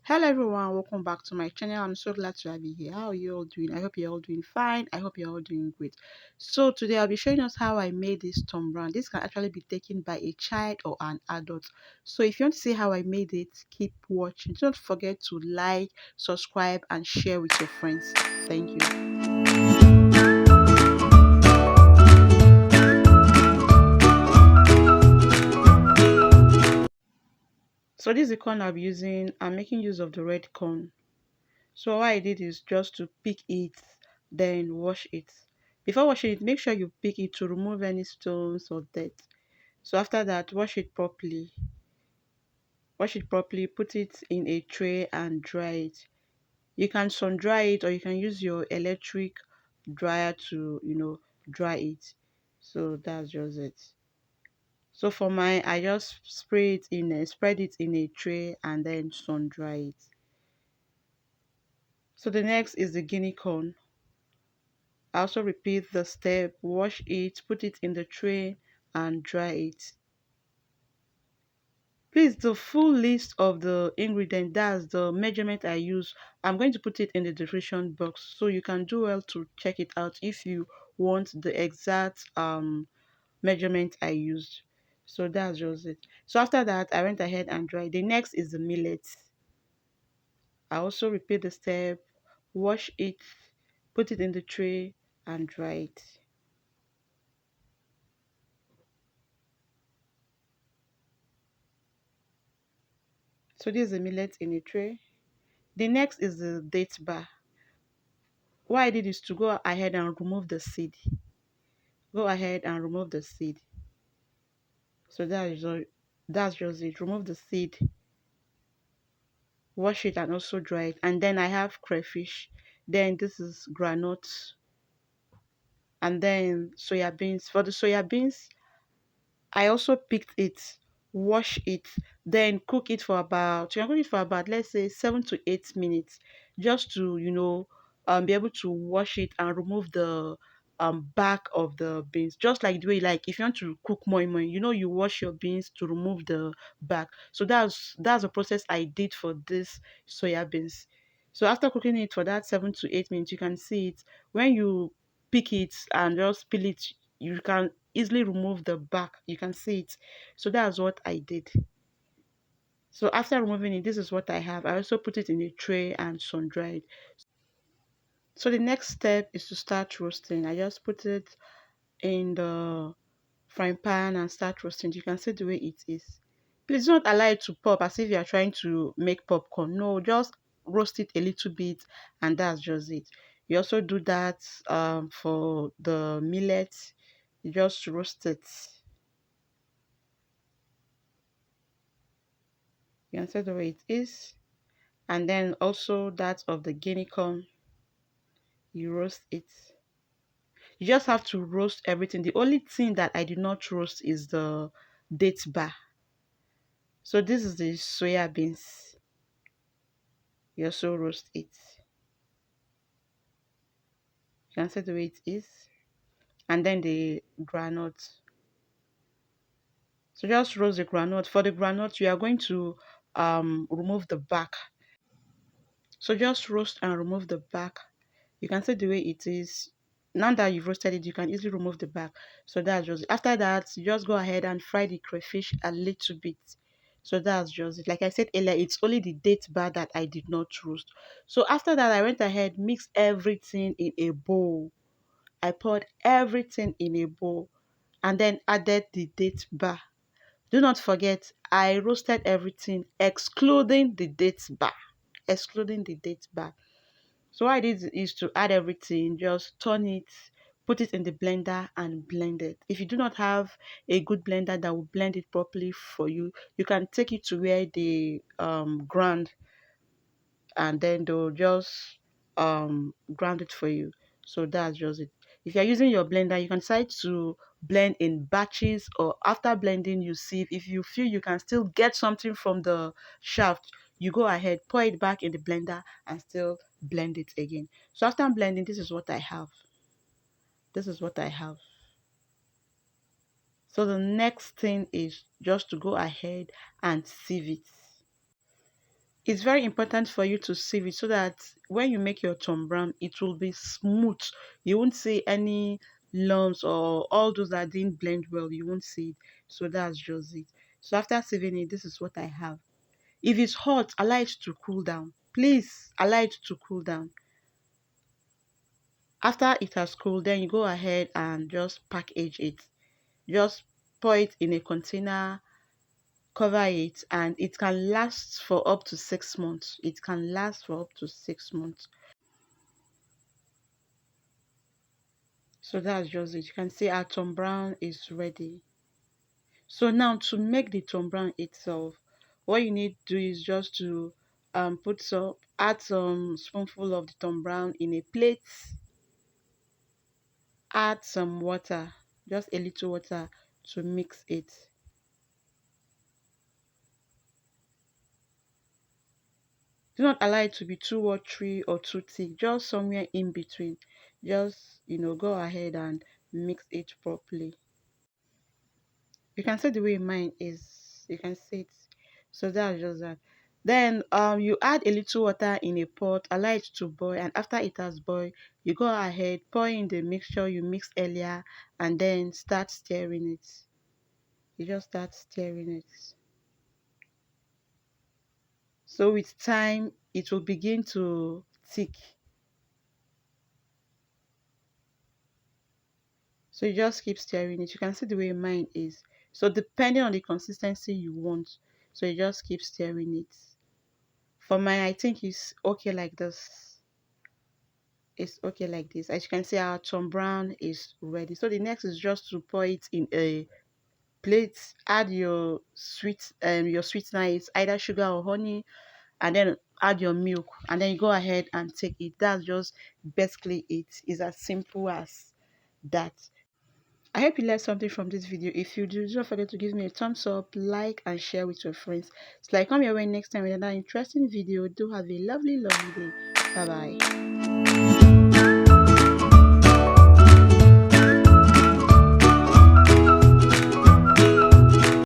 Hello everyone, welcome back to my channel. I'm so glad to have you here. How are you all doing? I hope you're all doing fine. I hope you're all doing great. So today I'll be showing us how I made this Tom Brown. This can actually be taken by a child or an adult. So if you want to see how I made it, keep watching. Don't forget to like, subscribe and share with your friends. Thank you. So this is the corn I'll be using. I'm making use of the red corn. So what I did is just to pick it, then wash it. Before washing it, make sure you pick it to remove any stones or dirt. So after that, wash it properly. Wash it properly, put it in a tray and dry it. You can sun dry it or you can use your electric dryer to, dry it. So that's just it. So for mine, I just spread it in a tray and then sun dry it. So the next is the guinea corn. I also repeat the step, wash it, put it in the tray and dry it. Please, the full list of the ingredient, that's the measurement I use, I'm going to put it in the description box so you can do well to check it out if you want the exact measurement I used. So that's just it. So after that, I went ahead and dried. The next is the millet. I also repeat the step, wash it, put it in the tray and dry it. So this is the millet in a tray. The next is the date bar. What I did is to go ahead and remove the seed. Go ahead and remove the seed. So that's just it. Remove the seed, wash it and also dry it. And then I have crayfish. Then this is groundnut. And then soya beans. For the soya beans, I also picked it, wash it, then cook it for about, you can cook it for about, let's say 7 to 8 minutes, just to, be able to wash it and remove the back of the beans. Just like the way, like if you want to cook moi moi, you wash your beans to remove the back. So that's the process I did for this soya beans. So after cooking it for that 7 to 8 minutes, you can see it. When you pick it and just peel it, you can easily remove the back. You can see it. So that's what I did. So after removing it, this is what I have. I also put it in a tray and sun dried. So the next step is to start roasting. I just put it in the frying pan and start roasting. You can see the way it is. Please don't allow it to pop as if you are trying to make popcorn. No, just roast it a little bit and that's just it. You also do that for the millet. You just roast it. You can see the way it is. And then also that of the guinea corn, you roast it. You just have to roast everything. The only thing that I did not roast is the date bar. So this is the soya beans. You also roast it. You can see the way it is. And then the granite. So just roast the granite. For the granite, you are going to remove the back. So just roast and remove the back. You can see the way it is. Now that you've roasted it, you can easily remove the back. So that's just it. After that, you just go ahead and fry the crayfish a little bit. So that's just it. Like I said earlier, it's only the date bar that I did not roast. So after that, I went ahead, mixed everything in a bowl. I poured everything in a bowl and then added the date bar. Do not forget, I roasted everything excluding the date bar. Excluding the date bar. So what I did is to add everything, just turn it, put it in the blender and blend it. If you do not have a good blender that will blend it properly for you, you can take it to where they grind and then they'll just ground it for you. So that's just it. If you're using your blender, you can decide to blend in batches, or after blending you see if you feel you can still get something from the shaft, you go ahead, pour it back in the blender and still blend it again. So after blending, this is what I have. This is what I have. So the next thing is just to go ahead and sieve it. It's very important for you to sieve it so that when you make your tom brown, it will be smooth. You won't see any lumps or all those that didn't blend well. You won't see it. So that's just it. So after sieving it, this is what I have. If it's hot, allow it to cool down. Please allow it to cool down. After it has cooled, then you go ahead and just package it. Just pour it in a container, cover it, and it can last for up to 6 months. It can last for up to 6 months. So that's just it. You can see our tom brown is ready. So now to make the tom brown itself, what you need to do is just to add some spoonful of the tom brown in a plate, add some water, just a little water to mix it. Do not allow it to be too watery or too thick, just somewhere in between. Just, go ahead and mix it properly. You can see the way mine is. You can see it. So that's just that. Then you add a little water in a pot, allow it to boil, and after it has boiled, you go ahead, pour in the mixture you mixed earlier, and then start stirring it. You just start stirring it. So with time, it will begin to thick. So you just keep stirring it. You can see the way mine is. So depending on the consistency you want, so you just keep stirring it. For mine, I think it's okay like this. It's okay like this. As you can see, our tom brown is ready. So the next is just to pour it in a plate. Add your sweetener, it's either sugar or honey, and then add your milk, and then you go ahead and take it. That's just basically it. It's as simple as that. I hope you learned something from this video. If you do, don't forget to give me a thumbs up, like, and share with your friends. So I come your way next time with another interesting video. Do have a lovely, lovely day. Bye bye.